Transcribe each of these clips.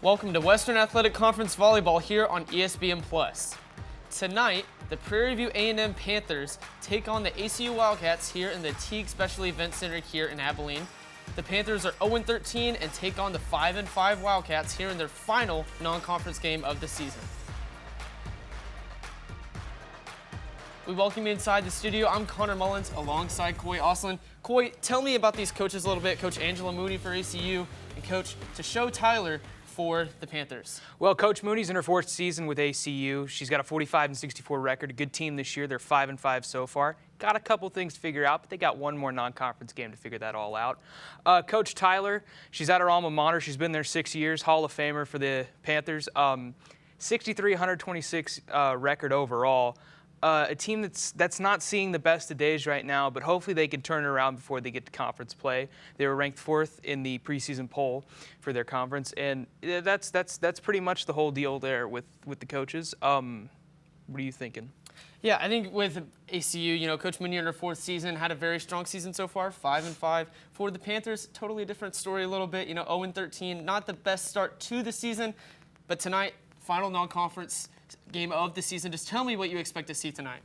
Welcome to Western Athletic Conference Volleyball here on ESPN+. Tonight, the Prairie View A&M Panthers take on the ACU Wildcats here in the Teague Special Event Center here in Abilene. The Panthers are 0-13 and take on the 5-5 Wildcats here in their final non-conference game of the season. We welcome you inside the studio. I'm Connor Mullins alongside Coy Oslin. Coy, tell me about these coaches a little bit. Coach Angela Mooney for ACU and Coach Tasho Tyler for the Panthers. Well, Coach Mooney's in her fourth season with ACU. She's got a 45-64 record, a good team this year. They're 5-5 so far. Got a couple things to figure out, but they got one more non-conference game to figure that all out. Coach Tyler, she's at her alma mater. She's been there 6 years, Hall of Famer for the Panthers. 63-126 record overall. A team that's not seeing the best of days right now, but hopefully they can turn it around before they get to conference play. They were ranked 4th in the preseason poll for their conference, and that's pretty much the whole deal there with the coaches. What are you thinking? Yeah, I think with ACU, you know, Coach Mooney in her 4th season had a very strong season so far, 5-5. For the Panthers, totally different story a little bit. You know, 0-13, not the best start to the season, but tonight, final non-conference game of the season. Just tell me what you expect to see tonight.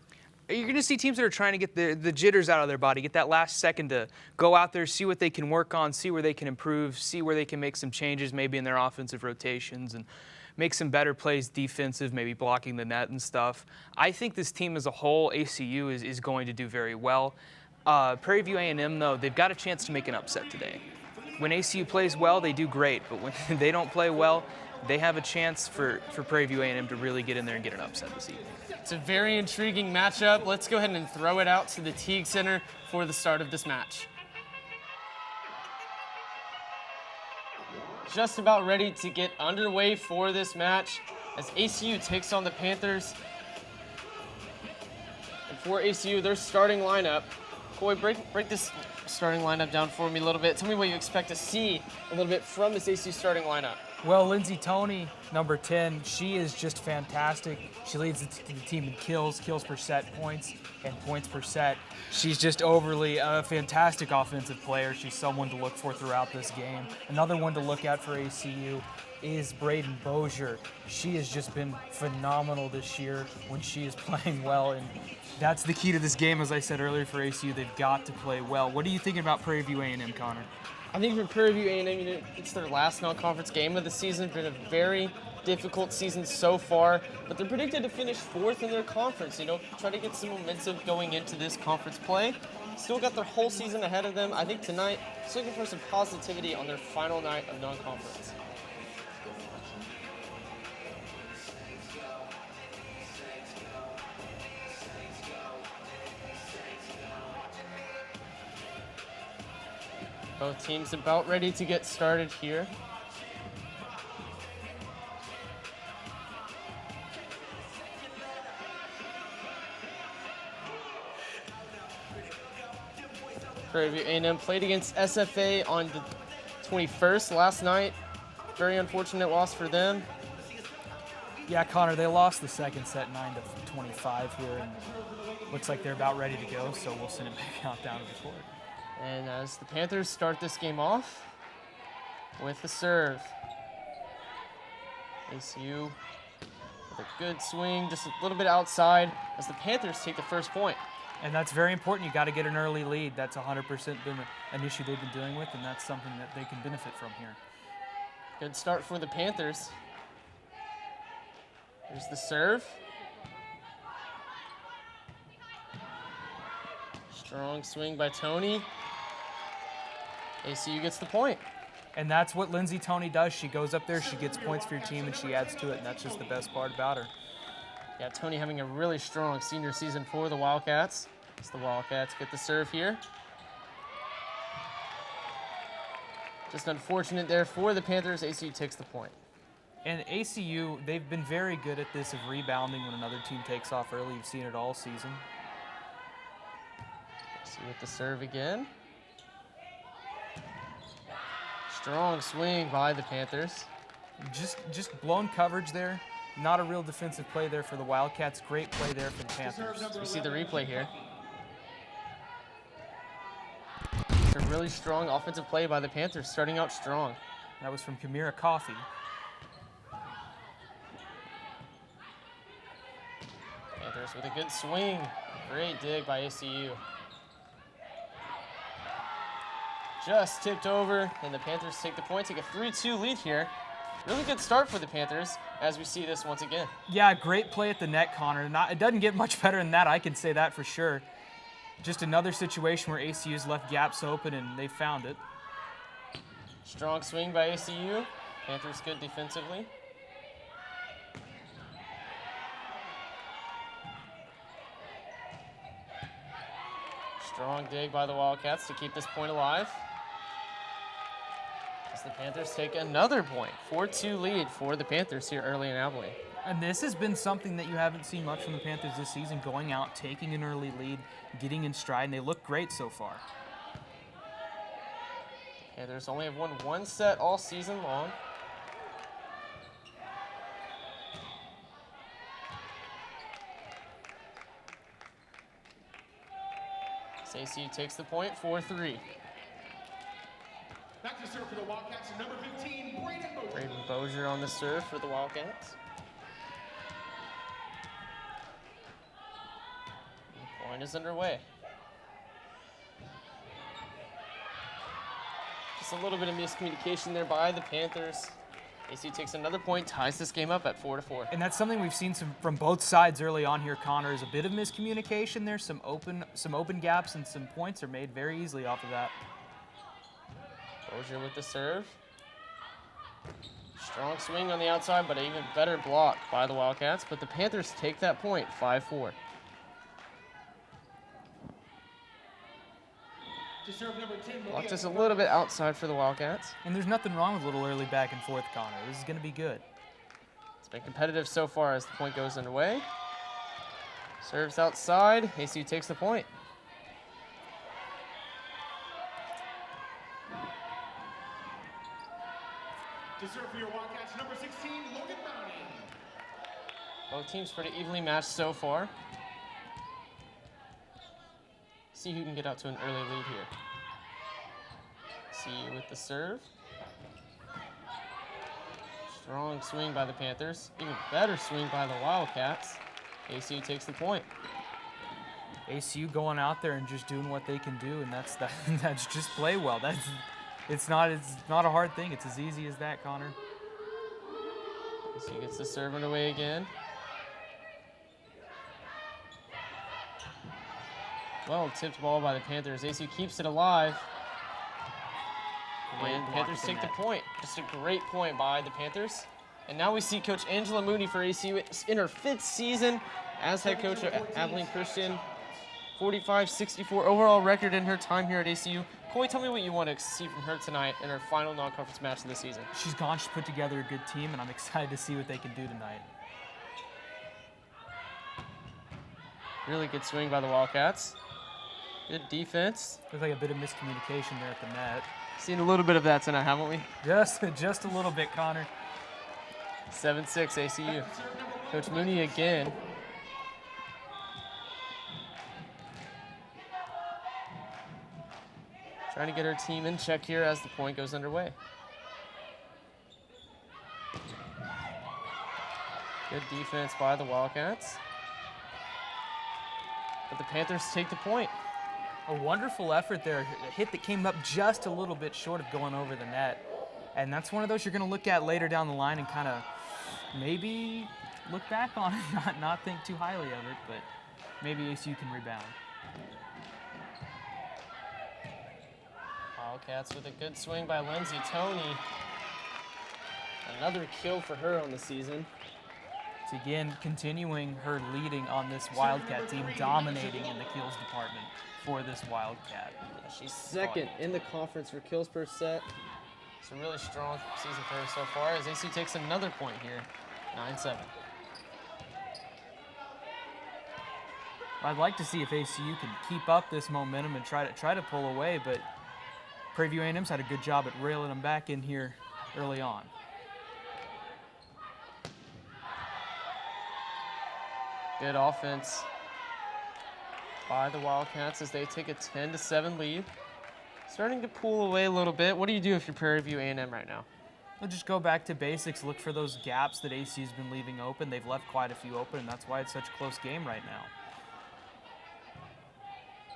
You're going to see teams that are trying to get the jitters out of their body, get that last second to go out there, see what they can work on, see where they can improve, see where they can make some changes maybe in their offensive rotations and make some better plays defensive, maybe blocking the net and stuff. I think this team as a whole, ACU, is going to do very well. Prairie View A&M, though, they've got a chance to make an upset today. When ACU plays well, they do great, but when they don't play well, they have a chance for Prairie View A&M to really get in there and get an upset this evening. It's a very intriguing matchup. Let's go ahead and throw it out to the Teague Center for the start of this match. Just about ready to get underway for this match as ACU takes on the Panthers. And for ACU, their starting lineup. Coy, break this starting lineup down for me a little bit. Tell me what you expect to see a little bit from this ACU starting lineup. Well, Lindsay Toney, number 10, she is just fantastic. She leads the team in kills per set points, and points per set. She's just overly a fantastic offensive player. She's someone to look for throughout this game. Another one to look at for ACU is Braden Bozier. She has just been phenomenal this year when she is playing well, and that's the key to this game, as I said earlier, for ACU. They've got to play well. What are you thinking about Prairie View A&M, Connor? I think for Prairie View A&M, you know, it's their last non-conference game of the season. It's been a very difficult season so far, but they're predicted to finish 4th in their conference. You know, try to get some momentum going into this conference play. Still got their whole season ahead of them. I think tonight, just looking for some positivity on their final night of non-conference. Both teams about ready to get started here. Prairie View A&M played against SFA on the 21st last night. Very unfortunate loss for them. Yeah, Connor, they lost the second set 9-25 here, and looks like they're about ready to go, so we'll send it back out down to the court. And as the Panthers start this game off with the serve. ACU with a good swing, just a little bit outside as the Panthers take the first point. And that's very important. You got to get an early lead. That's 100% been an issue they've been dealing with, and that's something that they can benefit from here. Good start for the Panthers. Here's the serve. Strong swing by Toney. ACU gets the point. And that's what Lindsay Toney does. She goes up there, she gets points for your team, and she adds to it, and that's just the best part about her. Yeah, Toney having a really strong senior season for the Wildcats. As the Wildcats get the serve here. Just unfortunate there for the Panthers. ACU takes the point. And ACU, they've been very good at this of rebounding when another team takes off early. You've seen it all season. ACU with the serve again. Strong swing by the Panthers. Just blown coverage there. Not a real defensive play there for the Wildcats. Great play there for the Panthers. We see the replay here. It's a really strong offensive play by the Panthers, starting out strong. That was from Kamira Coffey. Panthers with a good swing. Great dig by ACU. Just tipped over, and the Panthers take the point, take a 3-2 lead here. Really good start for the Panthers as we see this once again. Yeah, great play at the net, Connor. It doesn't get much better than that, I can say that for sure. Just another situation where ACU's left gaps open and they found it. Strong swing by ACU. Panthers good defensively. Strong dig by the Wildcats to keep this point alive. As the Panthers take another point. 4-2 lead for the Panthers here early in Abilene. And this has been something that you haven't seen much from the Panthers this season, going out, taking an early lead, getting in stride, and they look great so far. Panthers only have won one set all season long. ACU takes the point, 4-3. Back to serve for the Wildcats, number 15, Braden Bozier on the serve for the Wildcats. The point is underway. Just a little bit of miscommunication there by the Panthers. ACU takes another point, ties this game up at 4-4. And that's something we've seen from both sides early on here, Connor, is a bit of miscommunication there. Some open gaps and some points are made very easily off of that. Bozier with the serve. Strong swing on the outside, but an even better block by the Wildcats. But the Panthers take that point, 5-4. to serve number 10. Blocked us a little bit outside for the Wildcats. And there's nothing wrong with a little early back and forth, Connor. This is going to be good. It's been competitive so far as the point goes underway. Serves outside. ACU takes the point. To serve for your Wildcats, number 16, Logan Browning. Both teams pretty evenly matched so far. See who can get out to an early lead here. See with the serve. Strong swing by the Panthers. Even better swing by the Wildcats. ACU takes the point. ACU going out there and just doing what they can do, and that's just play well. It's not a hard thing. It's as easy as that, Connor. ACU gets the serve away again. Well tipped ball by the Panthers. ACU keeps it alive. And Panthers take the point. Just a great point by the Panthers. And now we see Coach Angela Mooney for ACU in her 5th season as head coach at Abilene Christian. 45-64 overall record in her time here at ACU. Coy, tell me what you want to see from her tonight in her final non-conference match of the season. She's put together a good team, and I'm excited to see what they can do tonight. Really good swing by the Wildcats. Good defense. There's like a bit of miscommunication there at the net. Seen a little bit of that tonight, haven't we? Just a little bit, Connor. 7-6 ACU. Coach Mooney again. Trying to get her team in check here as the point goes underway. Good defense by the Wildcats. But the Panthers take the point. A wonderful effort there. A hit that came up just a little bit short of going over the net. And that's one of those you're going to look at later down the line and kind of maybe look back on it, not think too highly of it, but maybe ACU can rebound. Wildcats with a good swing by Lindsay Toney. Another kill for her on the season. It's again continuing her leading on this Wildcat team, dominating in the kills department for this Wildcat. Yeah, she's second in the conference for kills per set. It's a really strong season for her so far as AC takes another point here, 9-7. I'd like to see if ACU can keep up this momentum and try to pull away, but Prairie A&M's had a good job at railing them back in here early on. Good offense by the Wildcats as they take a 10-7 lead. Starting to pull away a little bit. What do you do if you're Prairie View A&M right now? They'll just go back to basics, look for those gaps that ACU's been leaving open. They've left quite a few open, and that's why it's such a close game right now.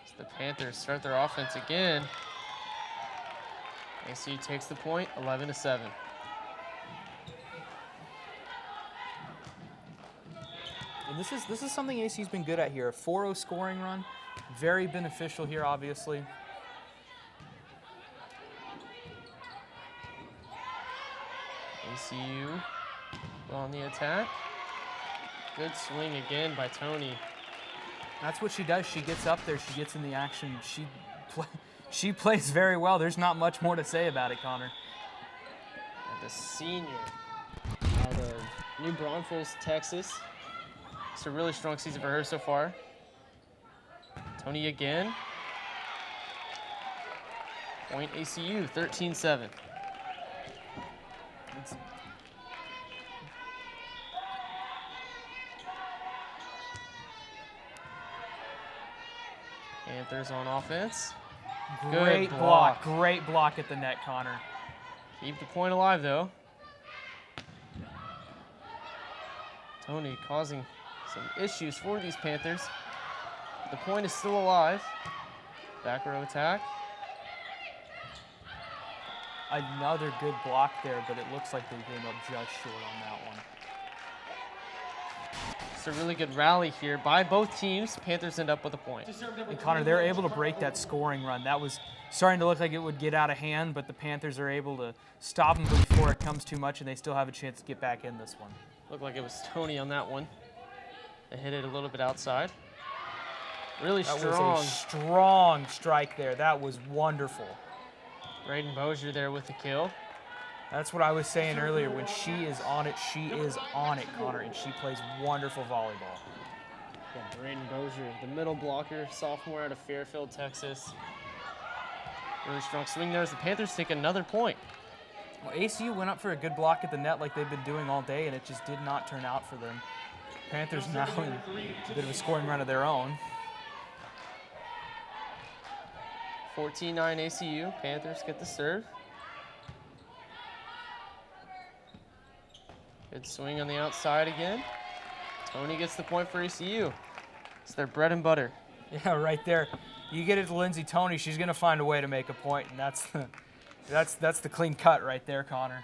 As the Panthers start their offense again. ACU takes the point, 11-7. And this is something ACU's been good at here. A 4-0 scoring run, very beneficial here, obviously. ACU on the attack. Good swing again by Tony. That's what she does. She gets up there. She gets in the action. She plays very well. There's not much more to say about it, Connor. And the senior out of New Braunfels, Texas. It's a really strong season for her so far. Tony again. Point ACU, 13-7. Panthers on offense. Great Good block. Great block at the net, Connor. Keep the point alive, though. Tony causing some issues for these Panthers. The point is still alive. Back row attack. Another good block there, but it looks like they came up just short on that one. It's a really good rally here by both teams. Panthers end up with a point. And Connor, they're able to break that scoring run. That was starting to look like it would get out of hand, but the Panthers are able to stop them before it comes too much, and they still have a chance to get back in this one. Looked like it was Tony on that one. They hit it a little bit outside. Really That strong. was a strong strike there. That was wonderful. Braden Bozier there with the kill. That's what I was saying earlier. When she is on it, Connor, and she plays wonderful volleyball. Yeah, Braden Bozier, the middle blocker, sophomore out of Fairfield, Texas. Really strong swing there as the Panthers take another point. Well, ACU went up for a good block at the net like they've been doing all day, and it just did not turn out for them. Panthers now in a bit of a scoring run of their own. 14-9 ACU. Panthers get the serve. Good swing on the outside again. Tony gets the point for ACU. It's their bread and butter. Yeah, right there. You get it to Lindsay Tony, she's going to find a way to make a point, and that's the clean cut right there, Connor.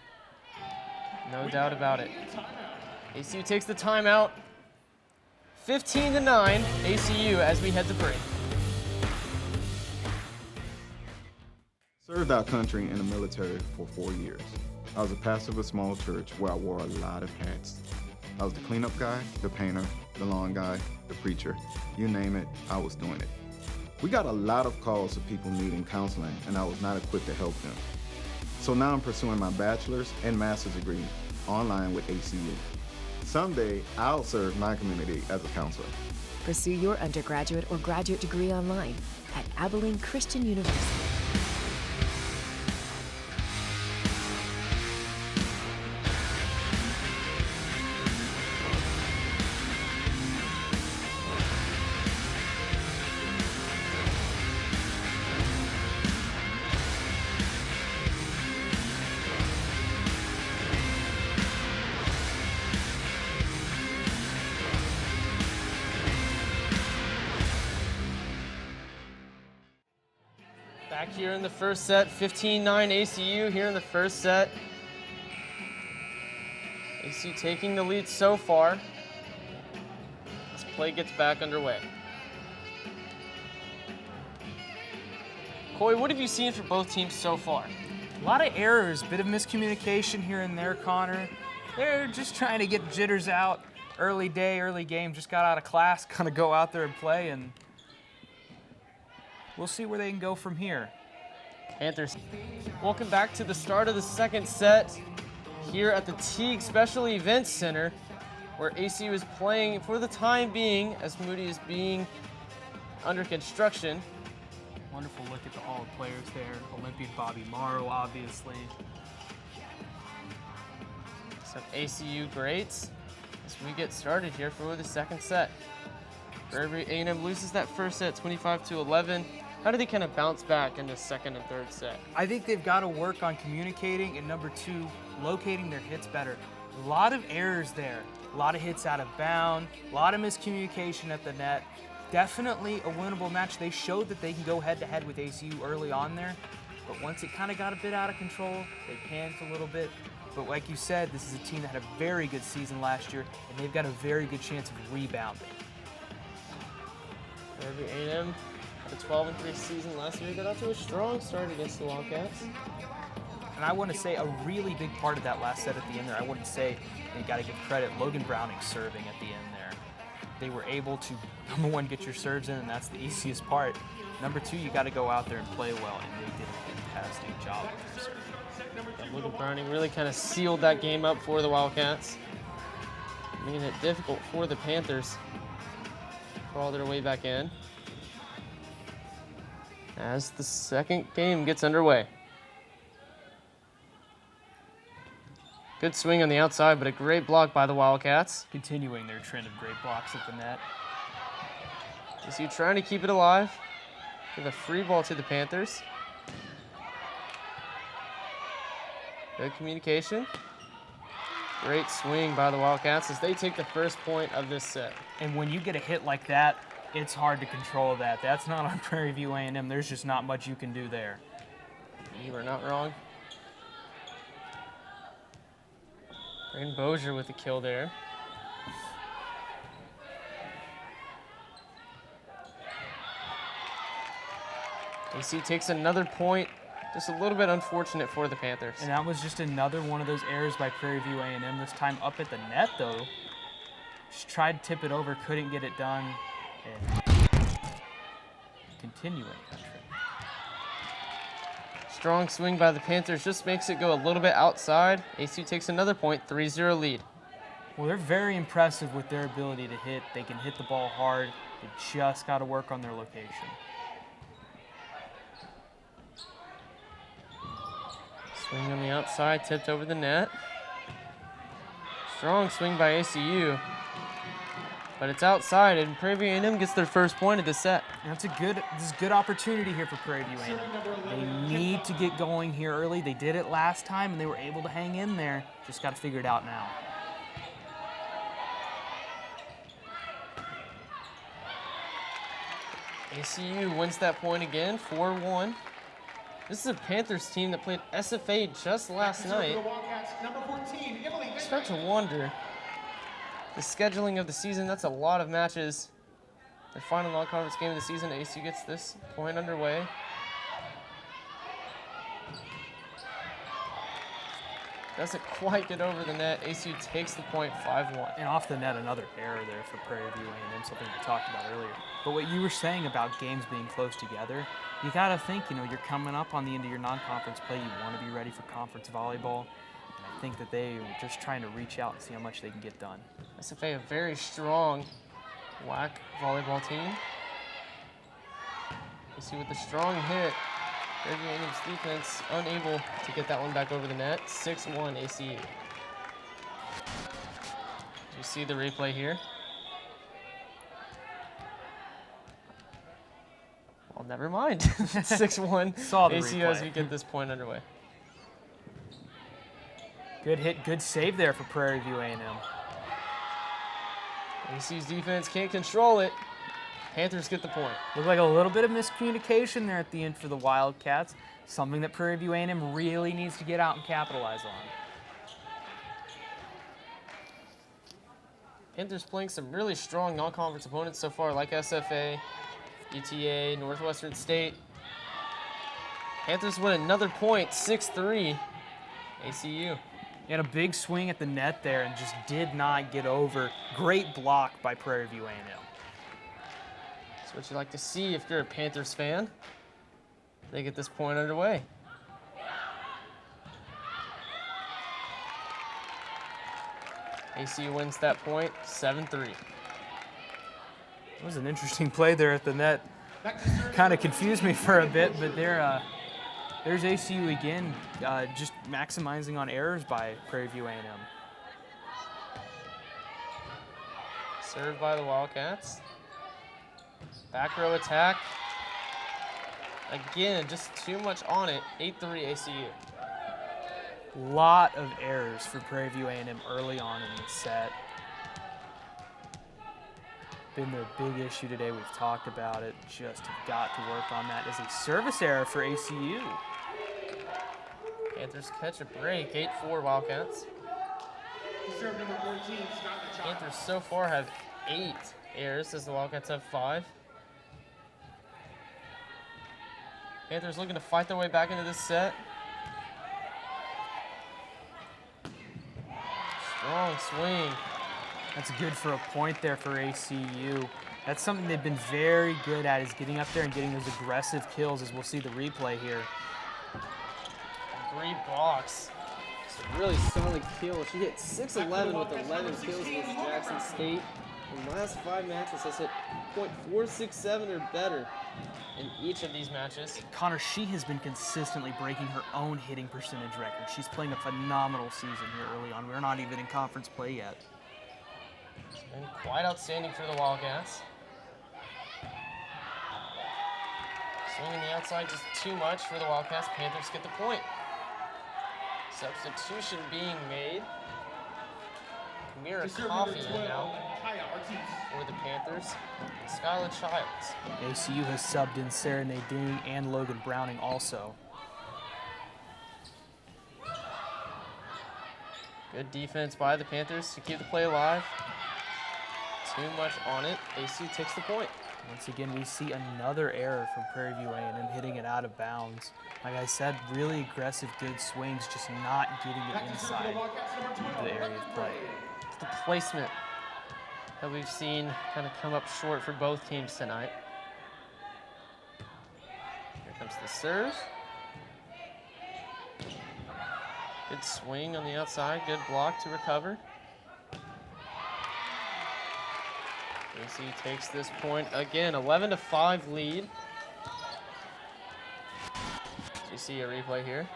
No doubt about it. ACU takes the timeout. 15-9 ACU as we head to break. Served our country in the military for 4 years. I was a pastor of a small church where I wore a lot of hats. I was the cleanup guy, the painter, the lawn guy, the preacher. You name it, I was doing it. We got a lot of calls of people needing counseling, and I was not equipped to help them. So now I'm pursuing my bachelor's and master's degree online with ACU. Someday, I'll serve my community as a counselor. Pursue your undergraduate or graduate degree online at Abilene Christian University. Back here in the first set, 15-9 ACU here in the first set. ACU taking the lead so far. This play gets back underway. Coy, what have you seen for both teams so far? A lot of errors, bit of miscommunication here and there, Connor. They're just trying to get jitters out. Early day, early game, just got out of class, gonna go out there and play, and we'll see where they can go from here. Panthers. Welcome back to the start of the second set here at the Teague Special Events Center, where ACU is playing for the time being as Moody is being under construction. Wonderful look at the Hall of Players there. Olympian Bobby Morrow, obviously. Some ACU greats as we get started here for the second set. Prairie A&M loses that first set 25-11. How do they kind of bounce back in the second and third set? I think they've got to work on communicating, and number two, locating their hits better. A lot of errors there. A lot of hits out of bound, a lot of miscommunication at the net. Definitely a winnable match. They showed that they can go head-to-head with ACU early on there, but once it kind of got a bit out of control, they panicked a little bit. But like you said, this is a team that had a very good season last year, and they've got a very good chance of rebounding. Fairview A&M, the 12-3 season last year, got off to a strong start against the Wildcats. And I want to say a really big part of that last set at the end there, I wouldn't say, you got to give credit, Logan Browning serving at the end there. They were able to, number one, get your serves in, and that's the easiest part. Number two, you got to go out there and play well, and they did a fantastic job with their serving. Yeah, Logan Browning really kind of sealed that game up for the Wildcats, making it difficult for the Panthers to crawl their way back in as the second game gets underway. Good swing on the outside, but a great block by the Wildcats. Continuing their trend of great blocks at the net. ACU trying to keep it alive. Give a free ball to the Panthers. Good communication. Great swing by the Wildcats as they take the first point of this set. And when you get a hit like that, it's hard to control that. That's not on Prairie View A&M. There's just not much you can do there. You are not wrong. Braden Bozier with the kill there. AC takes another point. Just a little bit unfortunate for the Panthers. And that was just another one of those errors by Prairie View A&M, this time up at the net, though. Just tried to tip it over, couldn't get it done. And continuing that trend. Strong swing by the Panthers just makes it go a little bit outside. ACU takes another point, 3-0 lead. Well, they're very impressive with their ability to hit. They can hit the ball hard. They just got to work on their location. Swing on the outside, tipped over the net. Strong swing by ACU. But it's outside, and Prairie View A&M gets their first point of the set. And this is a good opportunity here for Prairie View A&M. They need to get going here early. They did it last time, and they were able to hang in there. Just got to figure it out now. ACU wins that point again, 4-1. This is a Panthers team that played SFA just last night. I start to wonder, the scheduling of the season, that's a lot of matches. The final non-conference game of the season, ACU gets this point underway. Doesn't quite get over the net. ACU takes the point, 5-1. And off the net, another error there for Prairie View A&M, something we talked about earlier. But what you were saying about games being close together, you got to think, you're coming up on the end of your non-conference play. You want to be ready for conference volleyball. And I think that they were just trying to reach out and see how much they can get done. SFA, a very strong WAC volleyball team. ACU with a strong hit. Prairie View A&M's defense unable to get that one back over the net. 6-1 ACU. You see the replay here. Well, never mind. 6-1 Saw the ACU as replay. we get this point underway. Good hit, good save there for Prairie View A&M. ACU's defense can't control it. Panthers get the point. Looked like a little bit of miscommunication there at the end for the Wildcats. Something that Prairie View A&M really needs to get out and capitalize on. Panthers playing some really strong non-conference opponents so far, like SFA, ETA, Northwestern State. Panthers win another point, 6-3, ACU. He had a big swing at the net there and just did not get over. Great block by Prairie View A&M. That's what you like to see if you're a Panthers fan. They get this point underway. ACU wins that point, 7-3. It was an interesting play there at the net. Kind of confused me for a bit, but there's ACU again, just maximizing on errors by Prairie View A&M. Served by the Wildcats. Back row attack. Again, just too much on it. 8-3 ACU. Lot of errors for Prairie View A&M early on in the set. Been their big issue today. We've talked about it. Just have got to work on that. As a service error for ACU. Panthers catch a break. 8-4 Wildcats. Serve number 14, Scott the Child. Panthers so far have 8 errors as the Wildcats have 5. Panthers looking to fight their way back into this set. Strong swing. That's good for a point there for ACU. That's something they've been very good at, is getting up there and getting those aggressive kills, as we'll see the replay here. 3 blocks. It's a really solid kill. She hit 6-11 with 11 kills against Jackson State. In the last 5 matches has hit .467 or better in each of these matches. Connor, she has been consistently breaking her own hitting percentage record. She's playing a phenomenal season here early on. We're not even in conference play yet. It's been quite outstanding for the Wildcats. Swinging the outside just too much for the Wildcats. Panthers get the point. Substitution being made. Kamira Coffee in now for the Panthers. Skylar Childs. ACU has subbed in Sarah Nadine and Logan Browning also. Good defense by the Panthers to keep the play alive. Too much on it. ACU takes the point. Once again, we see another error from Prairie View A&M, hitting it out of bounds. Like I said, really aggressive, good swings, just not getting it inside the area of play. It's the placement that we've seen kind of come up short for both teams tonight. Here comes the serve. Good swing on the outside, good block to recover. AC takes this point again, 11-5 lead. You see a replay here.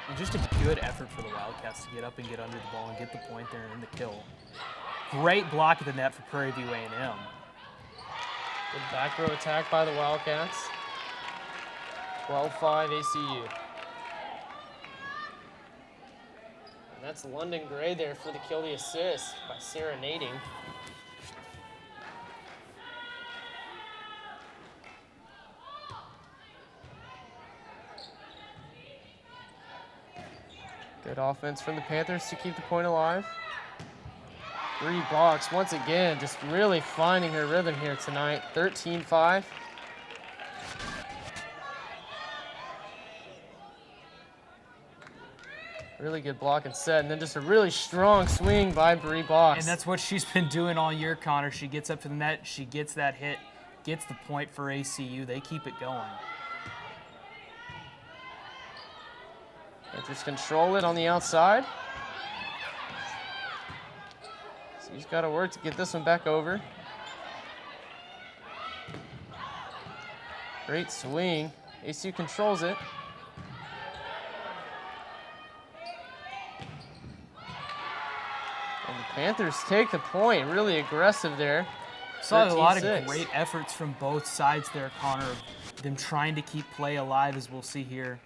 And just a good effort for the Wildcats to get up and get under the ball and get the point there and the kill. Great block at the net for Prairie View A&M. Good back row attack by the Wildcats. 12-5 ACU. And that's London Gray there for the kill, the assist by Serenading. Good offense from the Panthers to keep the point alive. 3 blocks once again, just really finding her rhythm here tonight. 13-5. Really good block and set, and then just a really strong swing by Bree Box. And that's what she's been doing all year, Connor. She gets up to the net, she gets that hit, gets the point for ACU. They keep it going. Just control it on the outside. So he's got to work to get this one back over. Great swing. ACU controls it. And the Panthers take the point. Really aggressive there. Saw a lot of 13-6. great efforts from both sides there, Connor. Them trying to keep play alive, as we'll see here.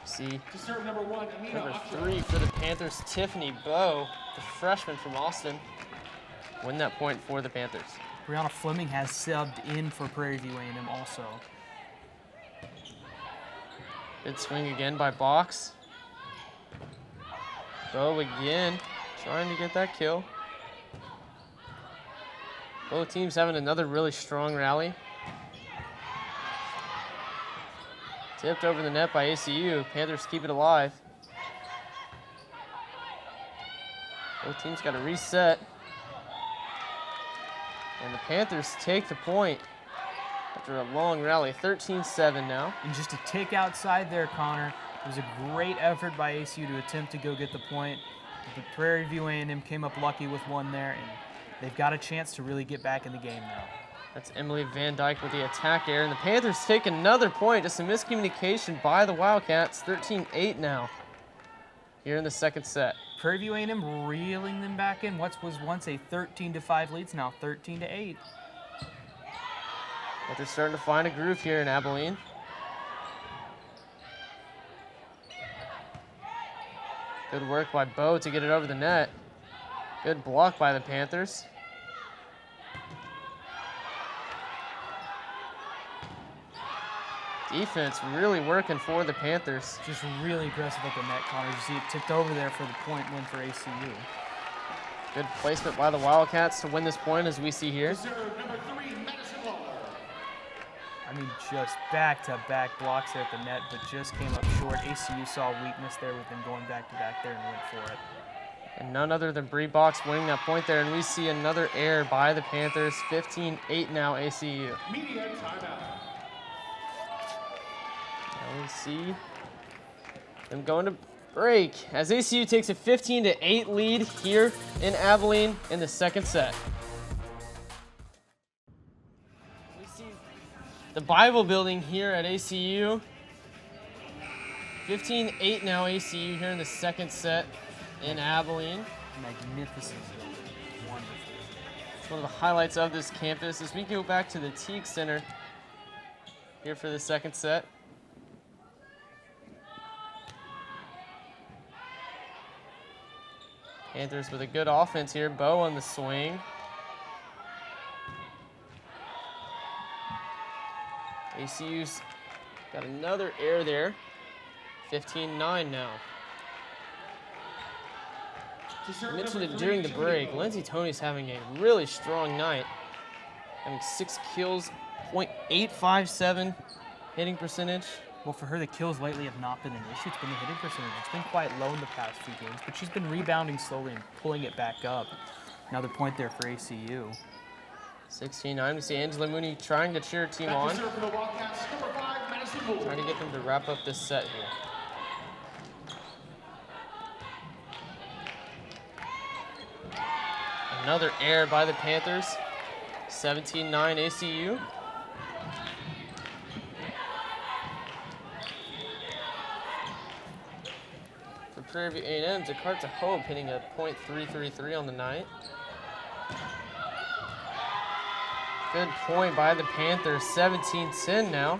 See, To serve number 1, Amina number Oxford. 3 for the Panthers, Tiffany Bowe, the freshman from Austin, win that point for the Panthers. Brianna Fleming has subbed in for Prairie View A&M also. Good swing again by Box. Bowe again, trying to get that kill. Both teams having another really strong rally. Tipped over the net by ACU. Panthers keep it alive. Both teams got to reset. And the Panthers take the point after a long rally. 13-7 now. And just a tick outside there, Connor. It was a great effort by ACU to attempt to go get the point. But the Prairie View A&M came up lucky with one there, and they've got a chance to really get back in the game now. That's Emily Van Dyke with the attack there. And the Panthers take another point. Just a miscommunication by the Wildcats. 13-8 now. here in the second set. Prairie View A&M reeling them back in. What was once a 13-5 lead, now 13-8. But they're starting to find a groove here in Abilene. Good work by Bo to get it over the net. Good block by the Panthers. Defense really working for the Panthers. Just really aggressive at the net, Connor. You see it tipped over there for the point win for ACU. Good placement by the Wildcats to win this point, as we see here. I mean, just back-to-back blocks there at the net, but just came up short. ACU saw weakness there with them going back-to-back there and went for it. And none other than Bree Box winning that point there, and we see another error by the Panthers. 15-8 now, ACU. Media timeout. Now we see them going to break as ACU takes a 15-8 lead here in Abilene in the second set. We see the Bible building here at ACU. 15-8 now, ACU here in the second set in Abilene. Magnificent building. Wonderful. It's one of the highlights of this campus as we go back to the Teague Center here for the second set. Panthers with a good offense here. Bo on the swing. ACU's got another error there. 15-9 now. I mentioned it during the break. Lindsay Tony's having a really strong night. Having 6 kills, .857 hitting percentage. Well, for her, the kills lately have not been an issue. It's been the hitting percentage. It's been quite low in the past few games, but she's been rebounding slowly and pulling it back up. Another point there for ACU. 16-9. We see Angela Mooney trying to cheer her team on. Trying to get them to wrap up this set here. Another error by the Panthers. 17-9 ACU. For Prairie View A&M, Jakarta Hope hitting a .333 on the night. Good point by the Panthers. 17-10 now.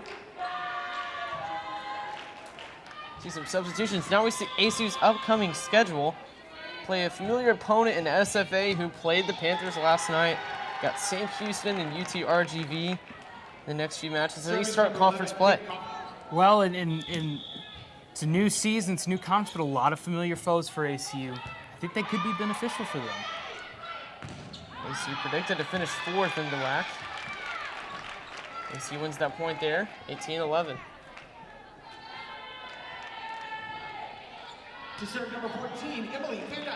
See some substitutions. Now we see ACU's upcoming schedule. Play a familiar opponent in SFA who played the Panthers last night. Got St. Houston and UTRGV in the next few matches as they start conference play. Well, it's a new season, it's a new conference, but a lot of familiar foes for ACU. I think they could be beneficial for them. ACU predicted to finish 4th in the WAC. ACU wins that point there, 18-11. To serve number 14, Emily Van Dyke.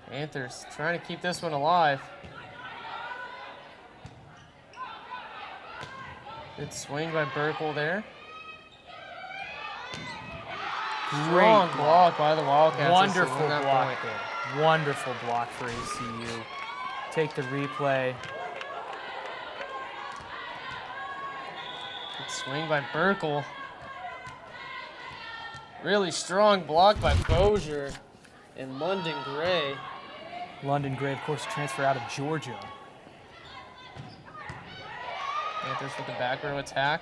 Panthers trying to keep this one alive. Good swing by Burkle there. Strong block by the Wildcats. Wonderful block there. Wonderful block for ACU. Take the replay. Good swing by Burkle. Really strong block by Bozier and London Gray. London Gray, of course, transfer out of Georgia. Panthers with the back row attack.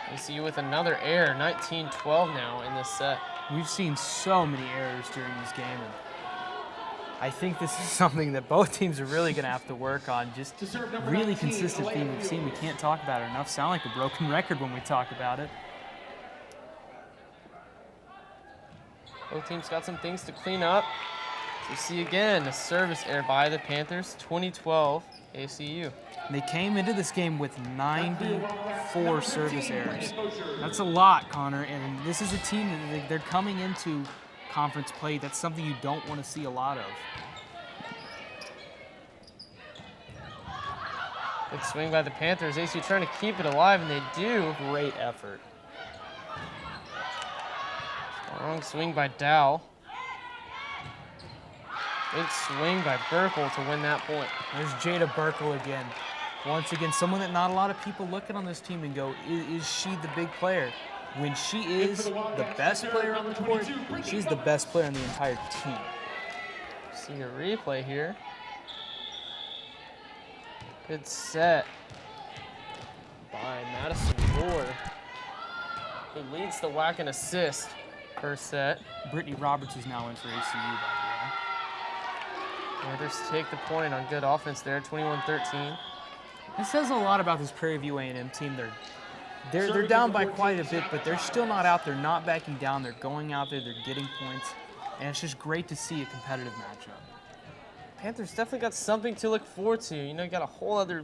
ACU with another error, 19-12 now in this set. We've seen so many errors during this game, and I think this is something that both teams are really going to have to work on. Just really consistent theme we've seen. We can't talk about it enough. Sound like a broken record when we talk about it. Both teams got some things to clean up. So we see again a service error by the Panthers, 2012 ACU. They came into this game with 94 service errors. That's a lot, Connor, and this is a team that they're coming into conference play. That's something you don't want to see a lot of. Good swing by the Panthers. ACU trying to keep it alive, and they do. Great effort. Wrong swing by Dow. Big swing by Burkle to win that point. There's Jada Burkle again. Once again, someone that not a lot of people look at on this team and go, is she the big player? When she is the best player on the court, she's the best player on the entire team. See a replay here. Good set by Madison Moore, who leads the WAC in assist per set. Brittany Roberts is now in for ACU, by Panthers take the point on good offense there, 21-13. the way. It says a lot about this Prairie View A&M team. They're down by quite a bit, but they're still not out. They're not backing down. They're going out there. They're getting points, and it's just great to see a competitive matchup. Panthers definitely got something to look forward to. You know, you got a whole other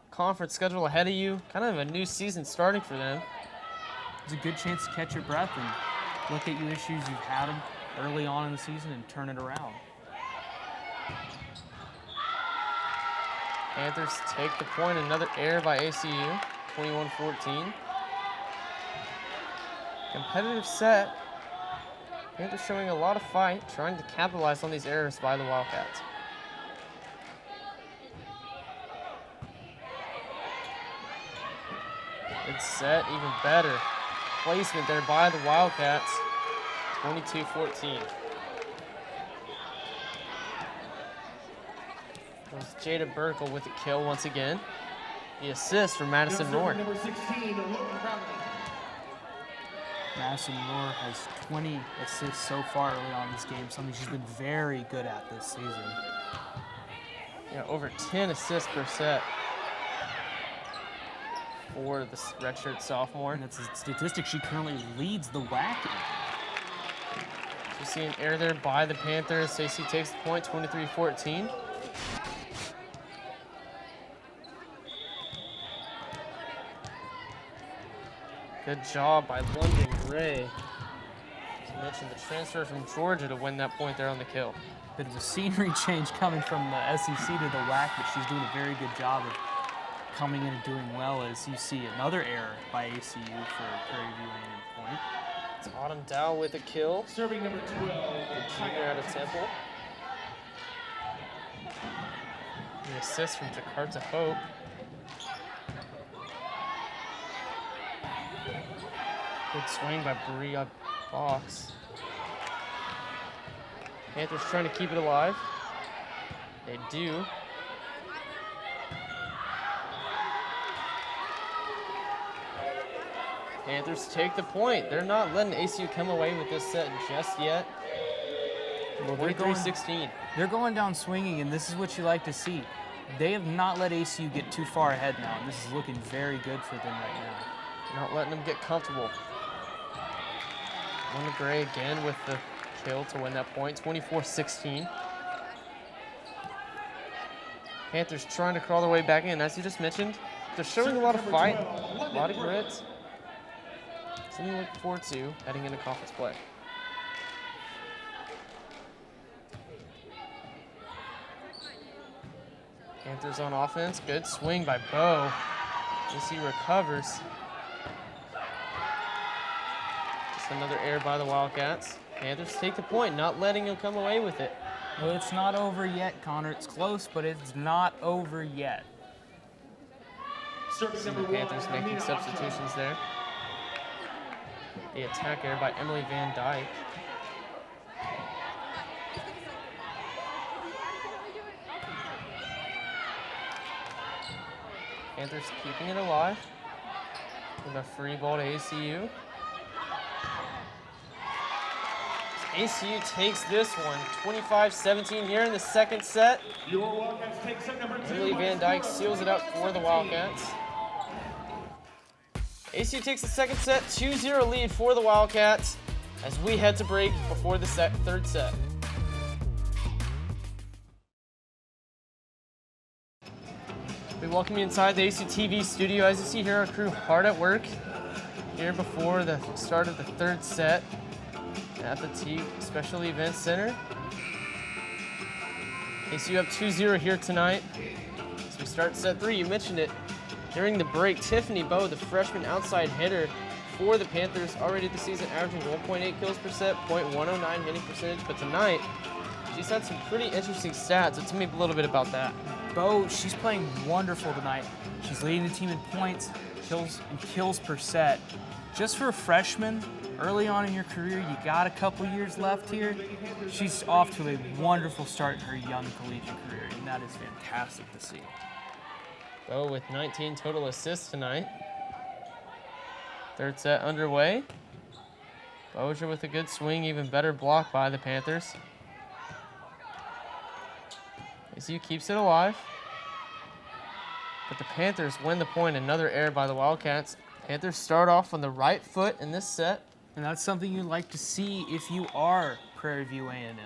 conference schedule ahead of you. Kind of a new season starting for them. It's a good chance to catch your breath and look at your issues you've had them early on in the season and turn it around. Panthers take the point. Another error by ACU, 21-14. Competitive set. Panthers showing a lot of fight, trying to capitalize on these errors by the Wildcats. Good set, even better. Placement there by the Wildcats, 22-14. There's Jada Burkle with the kill once again. The assist for Madison Moore. Number 16, Logan Crowley. Madison Moore has 20 assists so far early on in this game, something she's been very good at this season. Yeah, over 10 assists per set for the redshirt sophomore. And that's a statistic she currently leads the WAC in. You see an error there by the Panthers. AC takes the point, 23-14. Good job by London Gray. As I mentioned, the transfer from Georgia to win that point there on the kill. Bit of a scenery change coming from the SEC to the WAC, but she's doing a very good job of coming in and doing well, as you see another error by ACU for Prairie View A&M point. It's Autumn Dow with a kill. Serving number 12. The junior out of Temple. The assist from Jakarta Hope. Good swing by Bria Fox. Panthers trying to keep it alive. They do. Panthers take the point. They're not letting ACU come away with this set just yet. Well, 23-16. They're going down swinging, and this is what you like to see. They have not let ACU get too far ahead now, and this is looking very good for them right now. Not letting them get comfortable. Luna Gray again with the kill to win that point, 24-16. Panthers trying to crawl their way back in. As you just mentioned, they're showing a lot of fight, a lot of grit. Something to look forward to heading into conference play. Panthers on offense. Good swing by Bo. AC recovers. Just another error by the Wildcats. Panthers take the point, not letting them come away with it. Well, it's not over yet, Connor. It's close, but it's not over yet. Serving See the number 1, Panthers making Amina substitutions there. The attack error by Emily Van Dyke. Panthers keeping it alive with a free ball to ACU. ACU takes this one, 25-17 here in the second set. Your Wildcats take set number 2. Emily Van Dyke seals it up for the Wildcats. ACU takes the second set, 2-0 lead for the Wildcats as we head to break before the third set. We welcome you inside the ACUTV studio. As you see here, our crew hard at work here before the start of the third set at the Teague Special Events Center. ACU up 2-0 here tonight. As we start set 3, you mentioned it during the break. Tiffany Bowe, the freshman outside hitter for the Panthers, already this season averaging 1.8 kills per set, .109 hitting percentage. But tonight, she's had some pretty interesting stats. So tell me a little bit about that. Bo, she's playing wonderful tonight. She's leading the team in points, kills per set. Just for a freshman, early on in your career, you got a couple years left here. She's off to a wonderful start in her young collegiate career, and that is fantastic to see. Bo with 19 total assists tonight. Third set underway. Bozier with a good swing, even better block by the Panthers. ACU keeps it alive. But the Panthers win the point. Another error by the Wildcats. Panthers start off on the right foot in this set. And that's something you'd like to see if you are Prairie View A&M.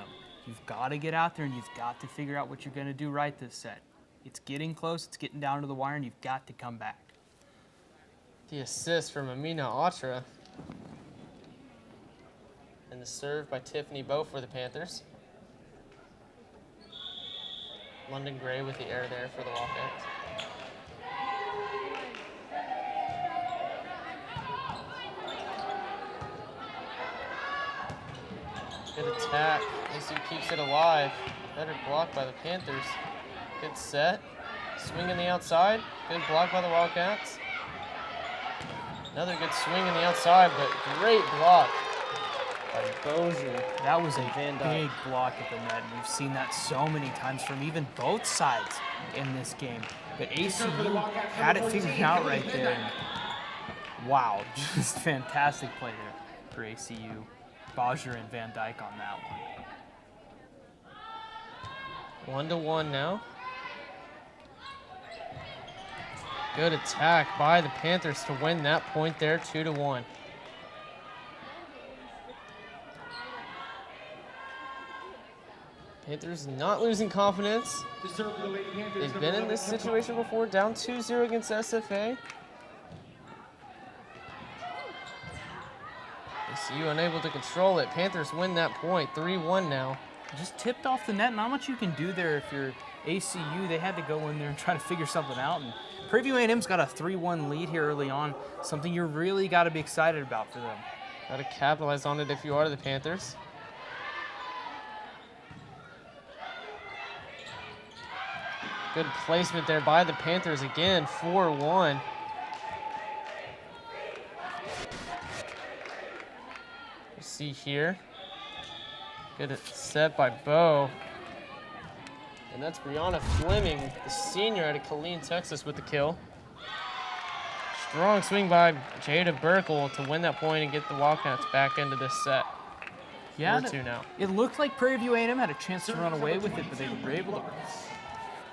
You've got to get out there and you've got to figure out what you're going to do right this set. It's getting close, it's getting down to the wire, and you've got to come back. The assist from Amina Atra. And the serve by Tiffany Bowe for the Panthers. London Gray with the error there for the Wildcats. Good attack. ACU keeps it alive. Better block by the Panthers. Good set. Swing on the outside. Good block by the Wildcats. Another good swing on the outside, but great block by Bozier. That was a Van big Dyke. block at the net. We've seen that so many times from even both sides in this game. But ACU had it figured out right there. And wow, just fantastic play there for ACU. Bozier and Van Dyke on that one. 1-1 now. Good attack by the Panthers to win that point there, 2-1. Panthers not losing confidence. They've been in this situation before, down 2-0 against SFA. ACU unable to control it. Panthers win that point, 3-1 now. Just tipped off the net. Not much you can do there if you're ACU. They had to go in there and try to figure something out. And Prairie View A&M's got a 3-1 lead here early on. Something you really got to be excited about for them. Got to capitalize on it if you are the Panthers. Good placement there by the Panthers again, 4-1. You see here. Good set by Bo. And that's Brianna Fleming, the senior out of Killeen, Texas, with the kill. Strong swing by Jada Burkle to win that point and get the Wildcats back into this set. Yeah, 4-2 now. It looked like Prairie View A&M had a chance to run away with it, but they were able to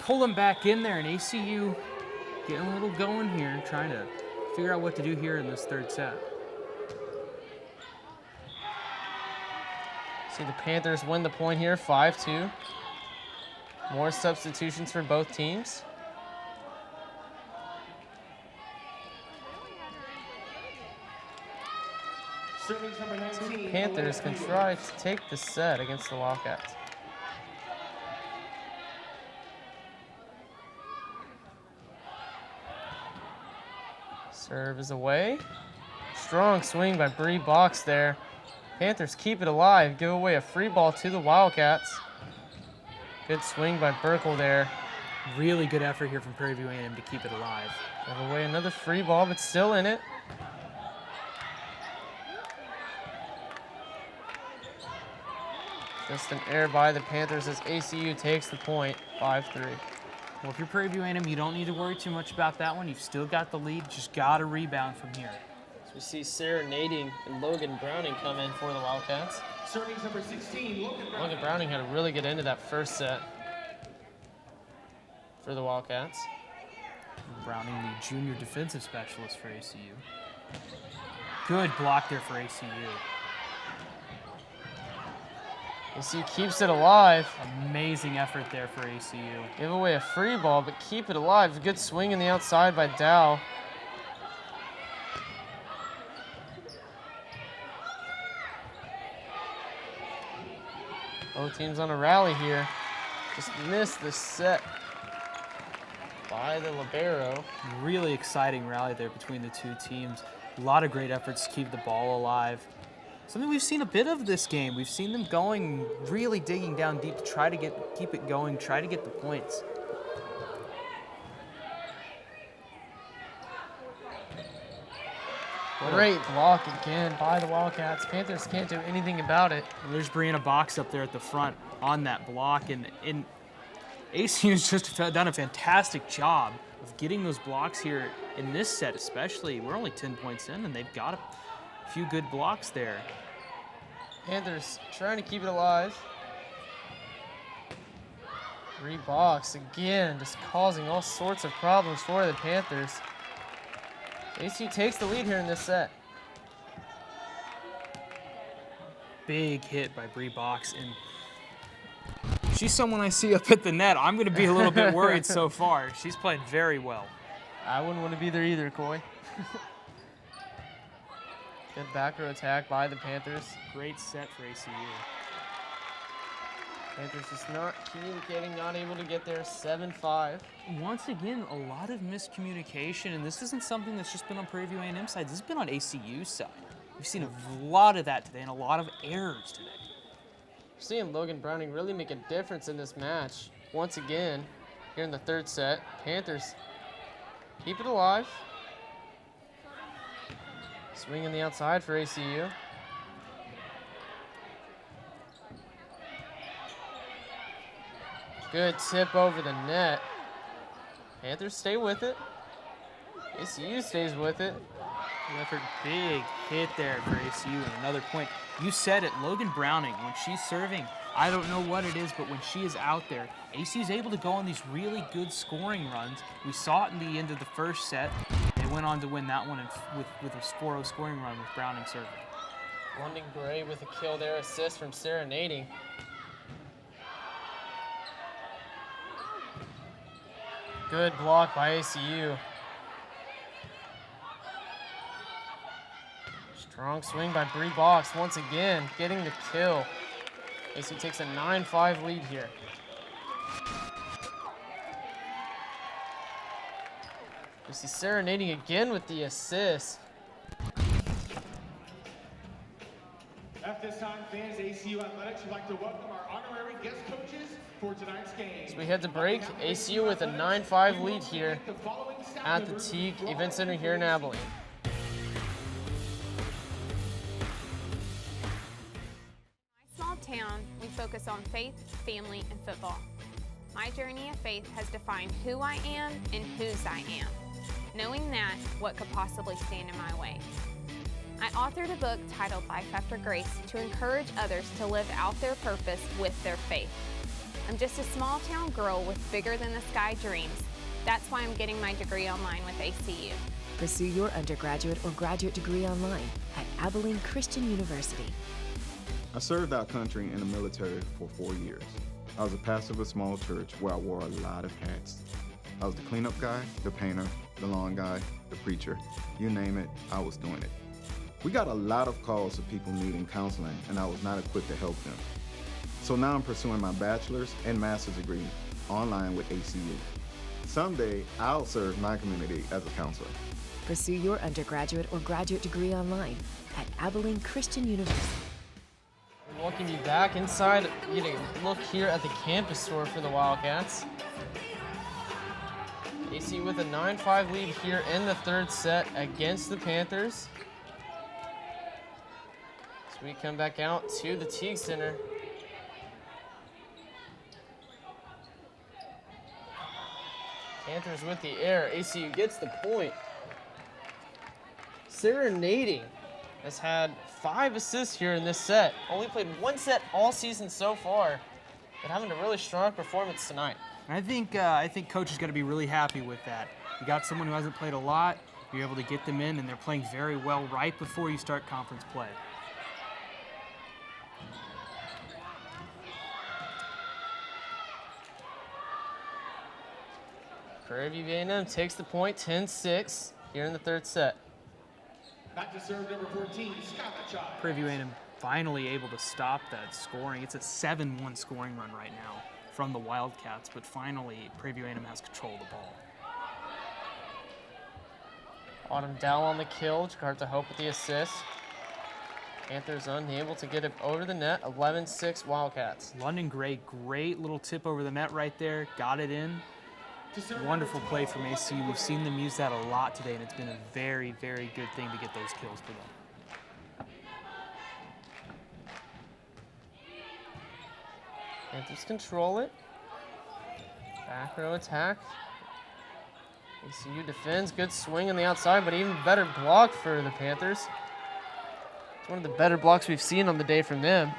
pull them back in there, and ACU getting a little going here, trying to figure out what to do here in this third set. See the Panthers win the point here, 5-2. More substitutions for both teams. Panthers can try to take the set against the Wildcats. Serve is away. Strong swing by Bree Box there. Panthers keep it alive, give away a free ball to the Wildcats. Good swing by Burkle there. Really good effort here from Prairie View A&M to keep it alive. Give away another free ball, but still in it. Just an error by the Panthers as ACU takes the point, 5-3. Well, if you're Prairie View A&M, you don't need to worry too much about that one. You've still got the lead. Just got to rebound from here. So we see Sarah Nading and Logan Browning come in for the Wildcats. Serving number 16, Logan Browning had a really good end of that first set for the Wildcats. Browning, the junior defensive specialist for ACU. Good block there for ACU. ACU keeps it alive. Amazing effort there for ACU. Give away a free ball, but keep it alive. Good swing in the outside by Dow. Both teams on a rally here. Just missed the set by the libero. Really exciting rally there between the two teams. A lot of great efforts to keep the ball alive. something we've seen a bit of this game. We've seen them going, really digging down deep to try to keep it going, try to get the points. Great block again by the Wildcats. Panthers can't do anything about it. Well, there's Brianna Box up there at the front on that block, and ACU's just done a fantastic job of getting those blocks here in this set especially. We're only 10 points in, and they've got a few good blocks there. Panthers trying to keep it alive. Box again, just causing all sorts of problems for the Panthers. ACU takes the lead here in this set. Big hit by Bree Box, and she's someone I see up at the net. I'm going to be a little bit worried so far. She's played very well. I wouldn't want to be there either, Coy. Good back row attack by the Panthers. Great set for ACU. Panthers just not communicating, not able to get there. 7-5. Once again, a lot of miscommunication, and this isn't something that's just been on Prairie View A&M side. This has been on ACU side. We've seen a lot of that today and a lot of errors today. We're seeing Logan Browning really make a difference in this match. Once again, here in the third set, Panthers keep it alive. Swing on the outside for ACU. Good tip over the net. Panthers stay with it. ACU stays with it. Effort, big hit there for ACU and another point. You said it, Logan Browning, when she's serving, I don't know what it is, but when she is out there, ACU's able to go on these really good scoring runs. We saw it in the end of the first set. They went on to win that one with a 4-0 scoring run with Browning serving. London Gray with a kill there, assist from Serenading. Good block by ACU. Strong swing by Bree Box once again, getting the kill. ACU takes a 9-5 lead here. You see Serenading again with the assist. At this time, fans, ACU Athletics would like to welcome our honorary guest coaches for tonight's game. So we head to break. ACU with a 9-5 lead here at the Teague Event Center here in Abilene. Small town, we focus on faith, family, and football. My journey of faith has defined who I am and whose I am. Knowing that, what could possibly stand in my way? I authored a book titled Life After Grace to encourage others to live out their purpose with their faith. I'm just a small town girl with bigger than the sky dreams. That's why I'm getting my degree online with ACU. Pursue your undergraduate or graduate degree online at Abilene Christian University. I served our country in the military for 4 years. I was a pastor of a small church where I wore a lot of hats. I was the cleanup guy, the painter, the lawn guy, the preacher. You name it, I was doing it. We got a lot of calls of people needing counseling, and I was not equipped to help them. So now I'm pursuing my bachelor's and master's degree online with ACU. Someday, I'll serve my community as a counselor. Pursue your undergraduate or graduate degree online at Abilene Christian University. We welcome you back inside. Getting a look here at the campus store for the Wildcats. ACU with a 9-5 lead here in the third set against the Panthers. So we come back out to the Teague Center. Panthers with the air. ACU gets the point. Serenading has had 5 assists here in this set. Only played 1 set all season so far, but having a really strong performance tonight. I think Coach is going to be really happy with that. You got someone who hasn't played a lot, you're able to get them in, and they're playing very well right before you start conference play. Prairie View A&M takes the point, 10-6 here in the third set. Back to serve number 14, Skylar Child. Prairie View A&M finally able to stop that scoring. It's a 7-1 scoring run right now from the Wildcats, but finally Prairie View A&M has control of the ball. Autumn Dow on the kill. Jakarta Hope with the assist. Panthers unable to get it over the net. 11-6 Wildcats. London Gray, great little tip over the net right there. Got it in. Wonderful play from ACU. We've seen them use that a lot today, and it's been a very, very good thing to get those kills for them. Panthers control it. Back row attack. ACU defends. Good swing on the outside, but even better block for the Panthers. It's one of the better blocks we've seen on the day from them.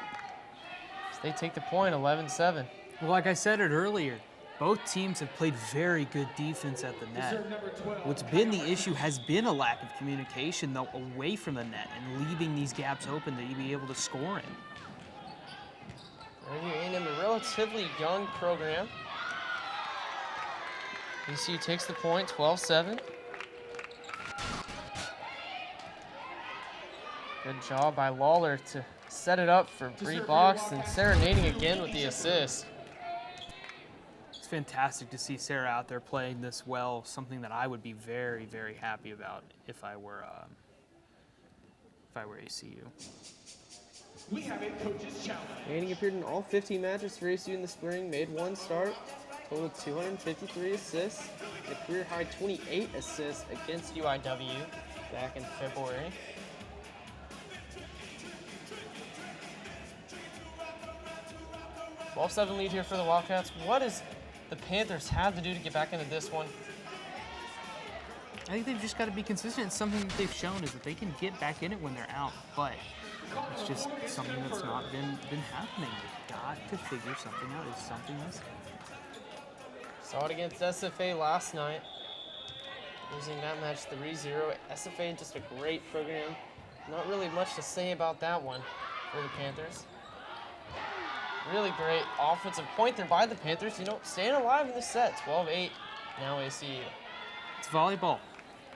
So they take the point, 11-7. Well, like I said it earlier, both teams have played very good defense at the net. What's been the issue has been a lack of communication, though, away from the net and leaving these gaps open to be able to score in. Prairie View A&M, a relatively young program. ACU takes the point, 12-7. Good job by Lawler to set it up for Bree Box, and serenading again with the assist. It's fantastic to see Sarah out there playing this well, something that I would be very, very happy about if I were ACU. We have a coach's challenge. Manning appeared in all 15 matches for ACU in the spring, made one start, totaled 253 assists, and a career-high 28 assists against UIW back in February. Well, 12-7 lead here for the Wildcats. What does the Panthers have to do to get back into this one? I think they've just got to be consistent. It's something that they've shown is that they can get back in it when they're out, but it's just something that's not been happening. They've got to figure something out. It's something missing. Saw it against SFA last night, losing that match 3-0. SFA, just a great program. Not really much to say about that one for the Panthers. Really great offensive point there by the Panthers. You know, staying alive in the set, 12-8, now ACU. It's volleyball.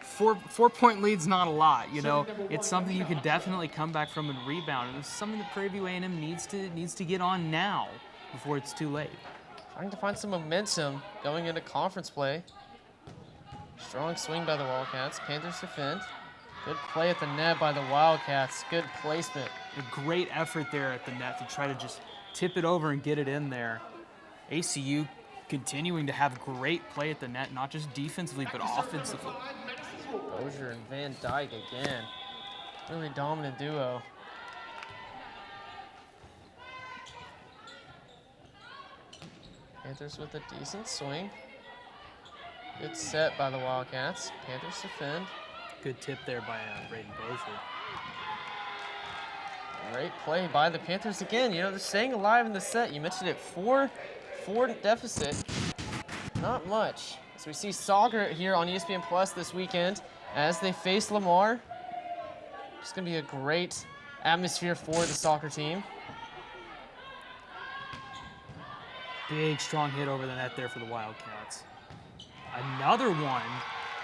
Four-point lead's not a lot, you know. It's something you can definitely come back from and rebound. And it's something that Prairie View A&M needs to get on now before it's too late. Trying to find some momentum going into conference play. Strong swing by the Wildcats. Panthers defend. Good play at the net by the Wildcats. Good placement. A great effort there at the net to try to just tip it over and get it in there. ACU continuing to have great play at the net, not just defensively, but offensively. Bozier and Van Dyke again. Really dominant duo. Panthers with a decent swing. Good set by the Wildcats. Panthers defend. Good tip there by Braden Bozier. Great play by the Panthers again. You know, they're staying alive in the set. You mentioned it, 4 deficit. Not much. So we see soccer here on ESPN Plus this weekend as they face Lamar. It's going to be a great atmosphere for the soccer team. Big, strong hit over the net there for the Wildcats. Another one,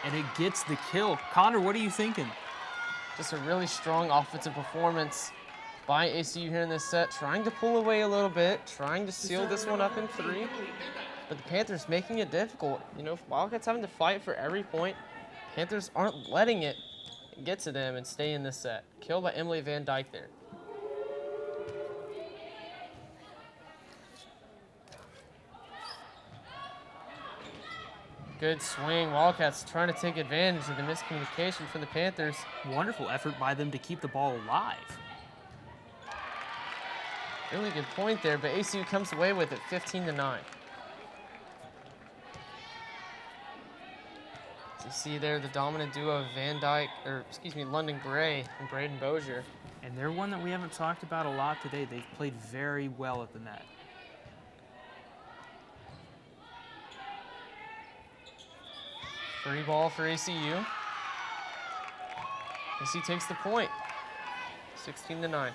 and it gets the kill. Connor, what are you thinking? Just a really strong offensive performance by ACU here in this set, trying to pull away a little bit, trying to seal this one up in 3. But the Panthers making it difficult. You know, Wildcats having to fight for every point. Panthers aren't letting it get to them and stay in this set. Killed by Emily Van Dyke there. Good swing. Wildcats trying to take advantage of the miscommunication from the Panthers. Wonderful effort by them to keep the ball alive. Really good point there, but ACU comes away with it 15-9. So you see there the dominant duo of London Gray and Braden Bozier. And they're one that we haven't talked about a lot today. They've played very well at the net. Free ball for ACU. ACU takes the point, 16-9.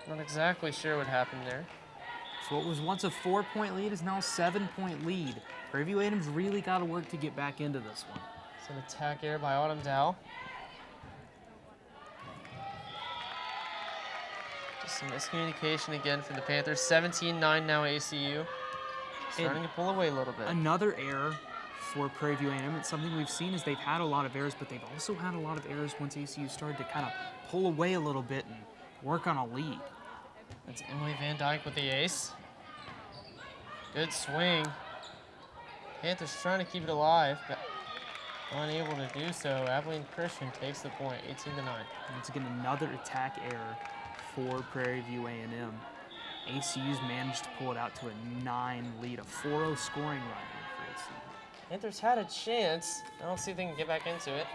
Not exactly sure what happened there. So what was once a 4-point lead is now a 7-point lead. Prairie View A&M's really got to work to get back into this one. It's an attack error by Autumn Dow. Just some miscommunication again for the Panthers. 17-9 now ACU. Starting to pull away a little bit. Another error for Prairie View A&M. It's something we've seen is they've had a lot of errors, but they've also had a lot of errors once ACU started to kind of pull away a little bit and work on a lead. That's Emily Van Dyke with the ace. Good swing. Panthers trying to keep it alive, but unable to do so. Abilene Christian takes the point, 18-9. Once again, another attack error for Prairie View A&M. ACU's managed to pull it out to a 9 lead, a 4-0 scoring run here for ACU. Panthers had a chance. I don't see if they can get back into it.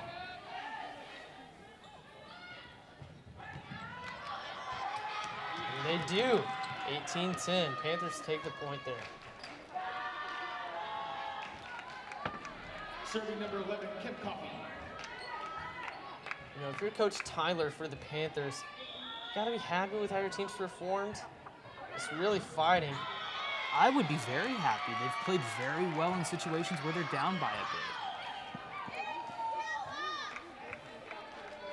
And they do. 18-10. Panthers take the point there. Serving number 11, Kim Coffey. You know, if you're Coach Tyler for the Panthers, you gotta be happy with how your team's performed. It's really fighting. I would be very happy. They've played very well in situations where they're down by a bit.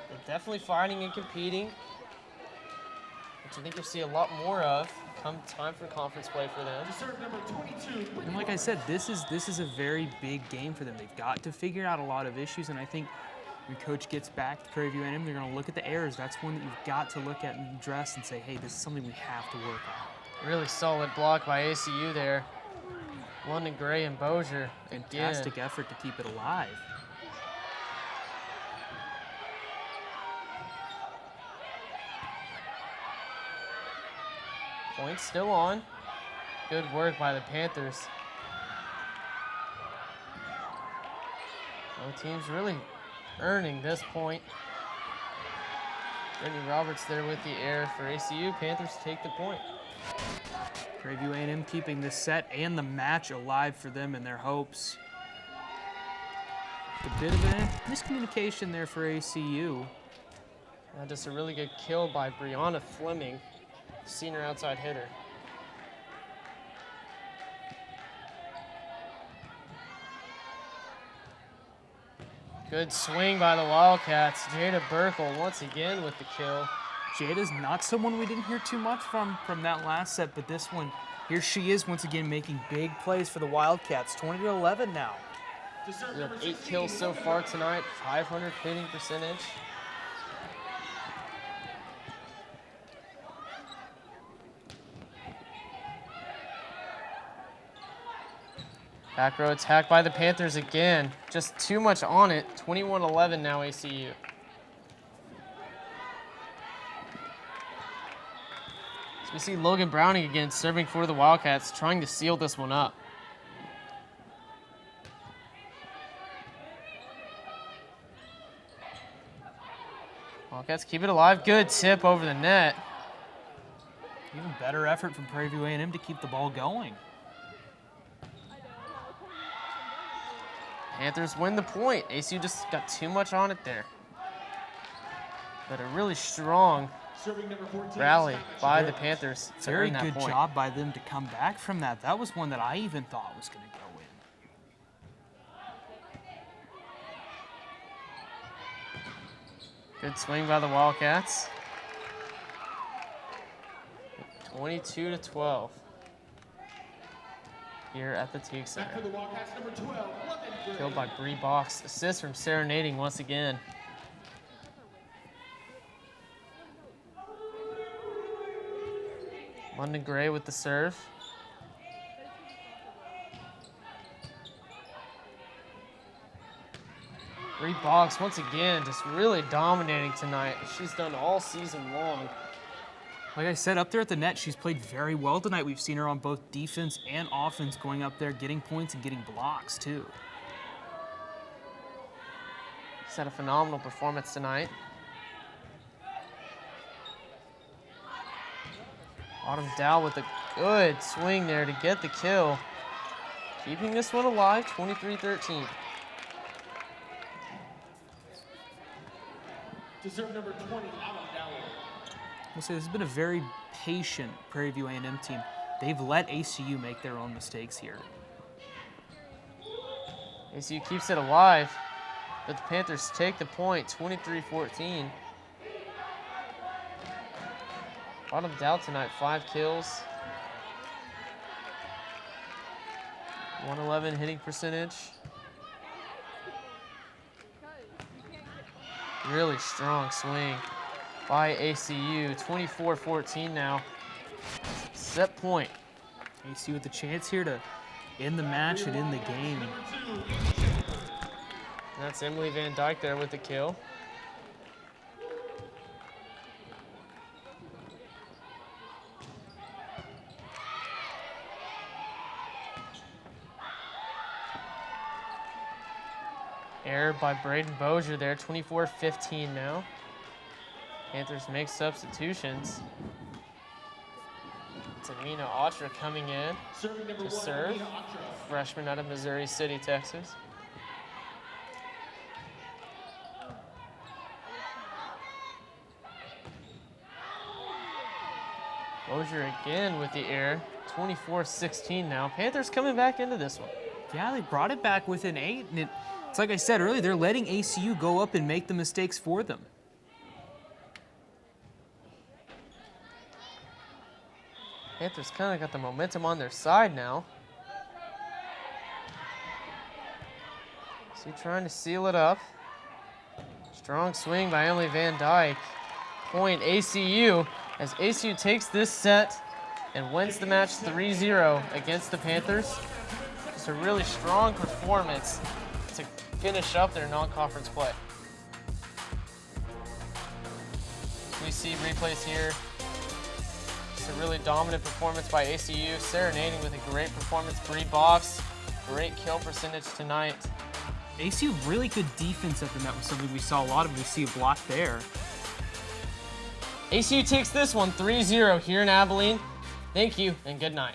They're definitely fighting and competing, which I think you'll see a lot more of come time for conference play for them. To serve number 22. And like I said, this is a very big game for them. They've got to figure out a lot of issues, and I think when Coach gets back to Prairie View A&M, they're going to look at the errors. That's one that you've got to look at and address and say, hey, this is something we have to work on. Really solid block by ACU there. London Gray and Bozier again. Fantastic effort to keep it alive. Point still on. Good work by the Panthers. Both teams really earning this point. Brittany Roberts there with the error for ACU. Panthers take the point. Prairie View A&M keeping the set and the match alive for them and their hopes. A bit of a miscommunication there for ACU. Just a really good kill by Brianna Fleming, senior outside hitter. Good swing by the Wildcats. Jada Burkle once again with the kill. Jada's not someone we didn't hear too much from that last set, but this one, here she is once again making big plays for the Wildcats. 20-11 now. We have 8 kills so far tonight, 500 hitting percentage. Back row attack by the Panthers again. Just too much on it. 21-11 now ACU. So we see Logan Browning again serving for the Wildcats, trying to seal this one up. Wildcats keep it alive. Good tip over the net. Even better effort from Prairie View A&M to keep the ball going. Panthers win the point. ACU just got too much on it there. But a really strong rally by the Panthers to Very earn that good point. job by them to come back from that. That was one that I even thought was going to go in. Good swing by the Wildcats. 22-12 here at the Teague Center. For the Wildcats, number 12, London Gray. Killed by Bree Box. Assist from Serenading once again. London Gray with the serve. Bree Box once again just really dominating tonight. She's done all season long. Like I said, up there at the net, she's played very well tonight. We've seen her on both defense and offense going up there, getting points and getting blocks, too. She's had a phenomenal performance tonight. Autumn Dow with a good swing there to get the kill. Keeping this one alive, 23-13. To serve number 20, Autumn Dow. We'll say this has been a very patient Prairie View A&M team. They've let ACU make their own mistakes here. ACU keeps it alive, but the Panthers take the point, 23-14. Autumn Dow tonight, 5 kills. 111 hitting percentage. Really strong swing by ACU. 24-14 now. Set point. ACU with the chance here to end the match and end the game. And that's Emily Van Dyke there with the kill. Error by Braden Bozier there, 24-15 now. Panthers make substitutions. Tamina Autry coming in to serve. Freshman out of Missouri City, Texas. Bozier again with the error, 24-16 now. Panthers coming back into this one. Yeah, they brought it back within 8, and it's like I said earlier, they're letting ACU go up and make the mistakes for them. Panthers kind of got the momentum on their side now. So trying to seal it up. Strong swing by Emily Van Dyke. Point ACU as ACU takes this set and wins the match 3-0 against the Panthers. Just a really strong performance to finish up their non-conference play. We see replays here. Just a really dominant performance by ACU, serenading with a great performance. Bree Box, great kill percentage tonight. ACU really good defense at the net was something we saw a lot of. We see a block there. ACU takes this one 3-0 here in Abilene. Thank you and good night.